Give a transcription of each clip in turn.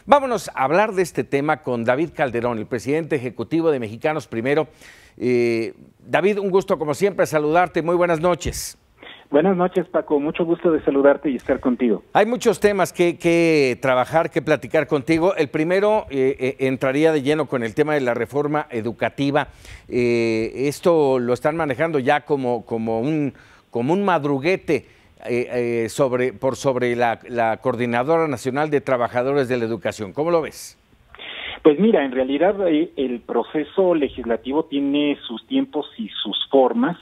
Vámonos a hablar de este tema con David Calderón, el presidente ejecutivo de Mexicanos Primero. David, un gusto como siempre saludarte. Muy buenas noches. Buenas noches, Paco. Mucho gusto de saludarte y estar contigo. Hay muchos temas que trabajar, que platicar contigo. El primero entraría de lleno con el tema de la reforma educativa. Esto lo están manejando ya como un madruguete sobre la Coordinadora Nacional de Trabajadores de la Educación. ¿Cómo lo ves? Pues mira, en realidad el proceso legislativo tiene sus tiempos y sus formas,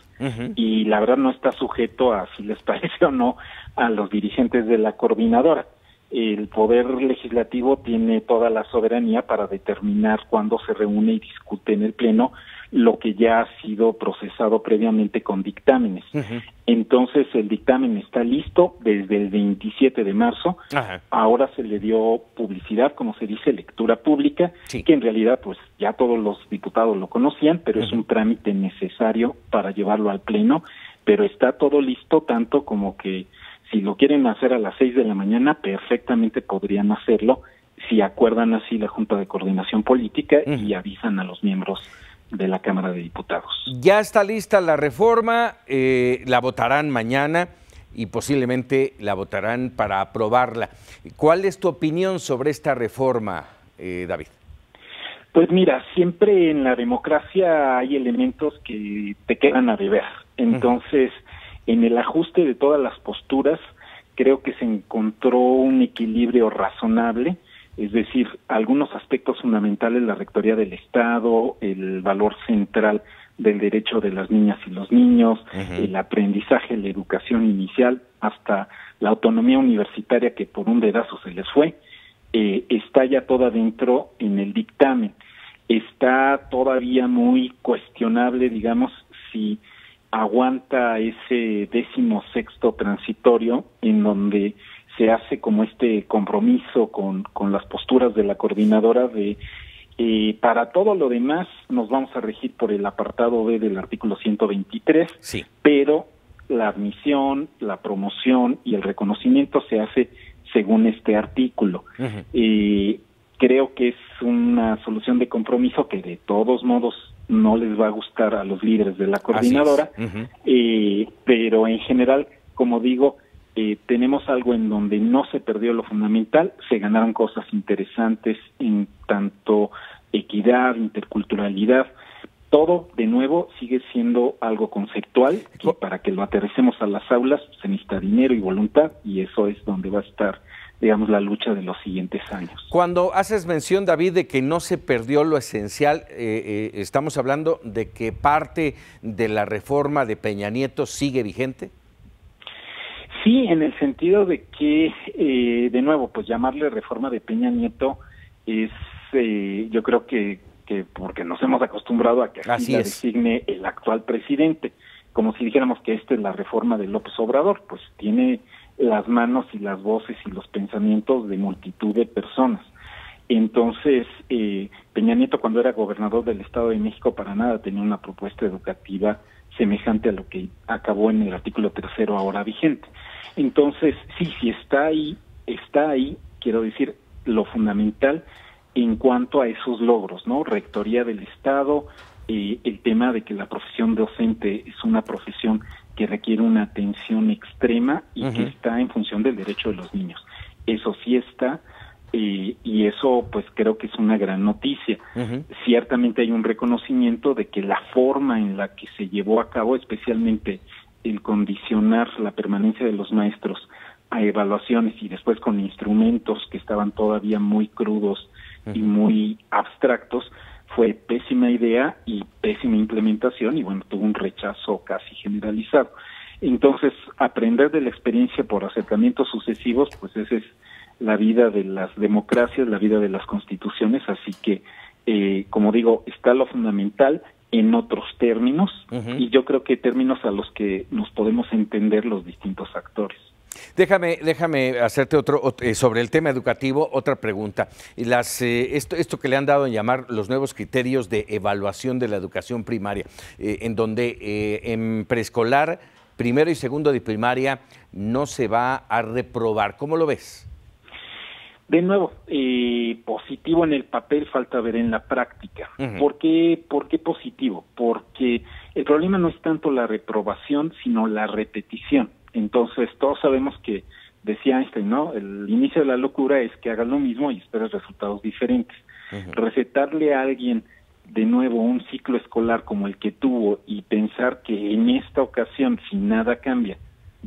y la verdad no está sujeto a si les parece o no a los dirigentes de la coordinadora. El poder legislativo tiene toda la soberanía para determinar cuándo se reúne y discute en el Pleno lo que ya ha sido procesado previamente con dictámenes. Entonces el dictamen está listo desde el 27 de marzo. Ahora se le dio publicidad, como se dice, lectura pública, que en realidad pues ya todos los diputados lo conocían, pero es un trámite necesario para llevarlo al Pleno, pero está todo listo, tanto como que si lo quieren hacer a las 6 de la mañana, perfectamente podrían hacerlo si acuerdan así la Junta de Coordinación Política y avisan a los miembros de la Cámara de Diputados. Ya está lista la reforma, la votarán mañana y posiblemente la votarán para aprobarla. ¿Cuál es tu opinión sobre esta reforma, David? Pues mira, siempre en la democracia hay elementos que te quedan a deber. Entonces, en el ajuste de todas las posturas, creo que se encontró un equilibrio razonable. Es decir, algunos aspectos fundamentales, la rectoría del Estado, el valor central del derecho de las niñas y los niños, el aprendizaje, la educación inicial, hasta la autonomía universitaria que por un dedazo se les fue, está ya toda dentro en el dictamen. Está todavía muy cuestionable, digamos, si aguanta ese 16º transitorio en donde se hace como este compromiso con las posturas de la coordinadora de para todo lo demás nos vamos a regir por el apartado B del artículo 123, pero la admisión, la promoción y el reconocimiento se hace según este artículo. Creo que es una solución de compromiso que de todos modos no les va a gustar a los líderes de la coordinadora, pero en general, como digo, tenemos algo en donde no se perdió lo fundamental, se ganaron cosas interesantes en tanto equidad, interculturalidad, todo de nuevo sigue siendo algo conceptual, que para que lo aterricemos a las aulas se necesita dinero y voluntad, y eso es donde va a estar, digamos, la lucha de los siguientes años. Cuando haces mención, David, de que no se perdió lo esencial, ¿estamos hablando de que parte de la reforma de Peña Nieto sigue vigente? Sí, en el sentido de que, de nuevo, pues llamarle reforma de Peña Nieto es, yo creo que porque nos hemos acostumbrado a que así la designe el actual presidente, como si dijéramos que esta es la reforma de López Obrador, pues tiene las manos y las voces y los pensamientos de multitud de personas. Entonces, Peña Nieto, cuando era gobernador del Estado de México, para nada tenía una propuesta educativa semejante a lo que acabó en el artículo 3º ahora vigente. Entonces, sí está ahí, quiero decir, lo fundamental en cuanto a esos logros, ¿no? Rectoría del Estado, el tema de que la profesión docente es una profesión que requiere una atención extrema y que está en función del derecho de los niños. Eso sí está, y eso pues creo que es una gran noticia. Ciertamente hay un reconocimiento de que la forma en la que se llevó a cabo, especialmente el condicionar la permanencia de los maestros a evaluaciones y después con instrumentos que estaban todavía muy crudos y muy abstractos, fue pésima idea y pésima implementación, y bueno, tuvo un rechazo casi generalizado. Entonces, aprender de la experiencia por acercamientos sucesivos, pues esa es la vida de las democracias, la vida de las constituciones, así que, como digo, está lo fundamental en otros términos, y yo creo que términos a los que nos podemos entender los distintos actores. Déjame hacerte sobre el tema educativo, otra pregunta. Esto que le han dado en llamar los nuevos criterios de evaluación de la educación primaria, en donde en preescolar, primero y segundo de primaria, no se va a reprobar. ¿Cómo lo ves? De nuevo, positivo en el papel, falta ver en la práctica. ¿Por qué positivo? Porque el problema no es tanto la reprobación, sino la repetición. Entonces, todos sabemos que, decía Einstein, ¿no? El inicio de la locura es que hagas lo mismo y esperes resultados diferentes. Recetarle a alguien de nuevo un ciclo escolar como el que tuvo y pensar que en esta ocasión, si nada cambia,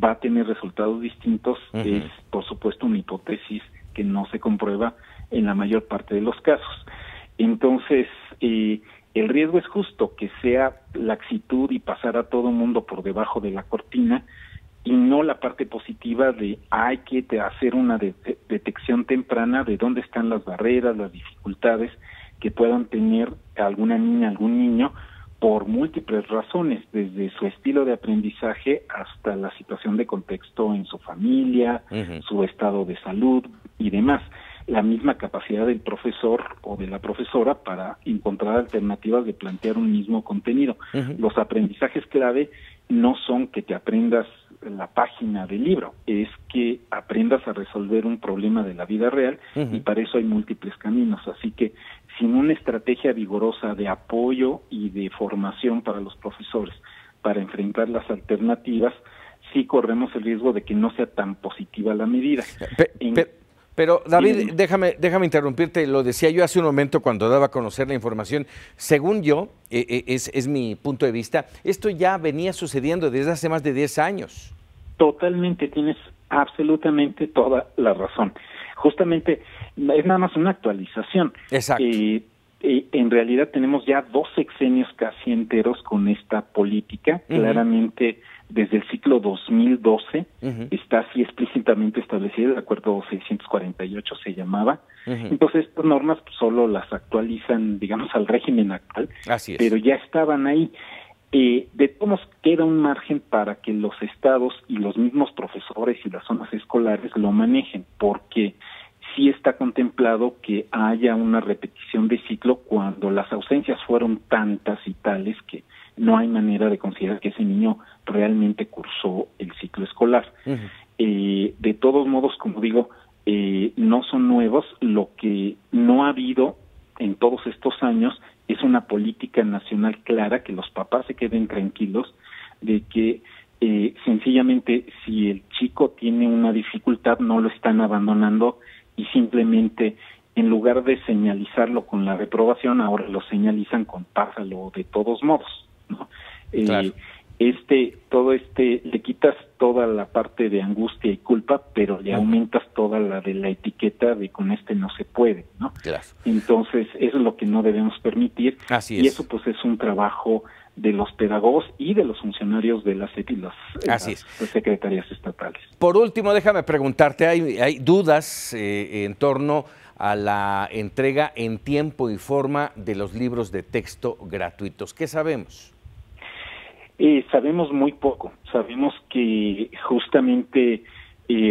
va a tener resultados distintos, es, por supuesto, una hipótesis que no se comprueba en la mayor parte de los casos. Entonces, el riesgo es justo que sea laxitud y pasar a todo mundo por debajo de la cortina, y no la parte positiva de hay que hacer una detección temprana de dónde están las barreras, las dificultades que puedan tener alguna niña, algún niño, por múltiples razones, desde su estilo de aprendizaje hasta la situación de contexto en su familia, su estado de salud y demás. La misma capacidad del profesor o de la profesora para encontrar alternativas de plantear un mismo contenido. Los aprendizajes clave no son que te aprendas la página del libro, es que aprendas a resolver un problema de la vida real, y para eso hay múltiples caminos. Así que sin una estrategia vigorosa de apoyo y de formación para los profesores para enfrentar las alternativas, sí corremos el riesgo de que no sea tan positiva la medida. Pero David, déjame interrumpirte, lo decía yo hace un momento cuando daba a conocer la información. Según yo, es mi punto de vista, esto ya venía sucediendo desde hace más de 10 años. Totalmente, tienes absolutamente toda la razón. Justamente, es nada más una actualización. Exacto. En realidad tenemos ya 2 sexenios casi enteros con esta política, claramente desde el ciclo 2012, está así explícitamente establecida, el acuerdo 648 se llamaba. Entonces estas normas solo las actualizan, digamos, al régimen actual, así es, pero ya estaban ahí. De todos modos, queda un margen para que los estados y los mismos profesores y las zonas escolares lo manejen, porque sí está contemplado que haya una repetición de ciclo cuando las ausencias fueron tantas y tales que no hay manera de considerar que ese niño realmente cursó el ciclo escolar. De todos modos, como digo, no son nuevos. Lo que no ha habido en todos estos años es una política nacional clara, que los papás se queden tranquilos de que sencillamente si el chico tiene una dificultad no lo están abandonando, y simplemente en lugar de señalizarlo con la reprobación, ahora lo señalizan con pásalo de todos modos, ¿no? Claro. Le quitas toda la parte de angustia y culpa, pero le aumentas toda la de la etiqueta de con no se puede, ¿no? Claro. Entonces, eso es lo que no debemos permitir. Así y es. eso pues es un trabajo de los pedagogos y de los funcionarios de las secretarías estatales. Por último, déjame preguntarte, hay dudas en torno a la entrega en tiempo y forma de los libros de texto gratuitos. ¿Qué sabemos? Sabemos muy poco. Sabemos que justamente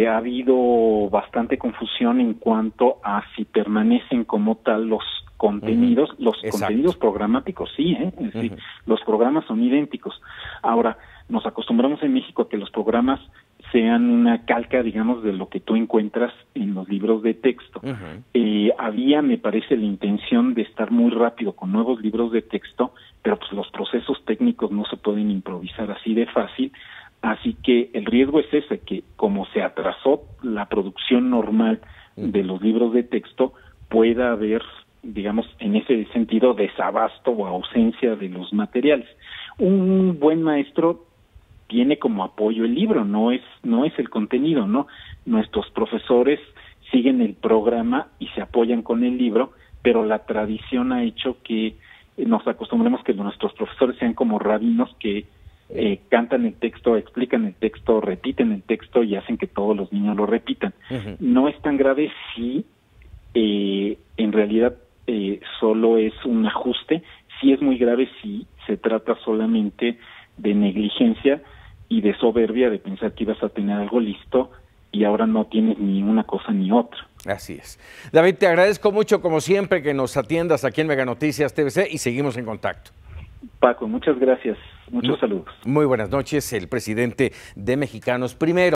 ha habido bastante confusión en cuanto a si permanecen como tal los contenidos, contenidos programáticos, sí, sí, los programas son idénticos. Ahora, nos acostumbramos en México a que los programas sean una calca, digamos, de lo que tú encuentras en los libros de texto. Había, me parece, la intención de estar muy rápido con nuevos libros de texto, pero pues los procesos técnicos no se pueden improvisar así de fácil, así que el riesgo es ese, que como se atrasó la producción normal de los libros de texto, pueda haber, digamos, en ese sentido, desabasto o ausencia de los materiales. Un buen maestro tiene como apoyo el libro, no es el contenido, ¿no? Nuestros profesores siguen el programa y se apoyan con el libro, pero la tradición ha hecho que nos acostumbremos que nuestros profesores sean como rabinos que cantan el texto, explican el texto, repiten el texto y hacen que todos los niños lo repitan. No es tan grave si en realidad solo es un ajuste, sí es muy grave si se trata solamente de negligencia y de soberbia, de pensar que ibas a tener algo listo y ahora no tienes ni una cosa ni otra. Así es. David, te agradezco mucho, como siempre, que nos atiendas aquí en Mega Noticias TVC y seguimos en contacto. Paco, muchas gracias. Muchos saludos. Muy buenas noches, el presidente de Mexicanos Primero.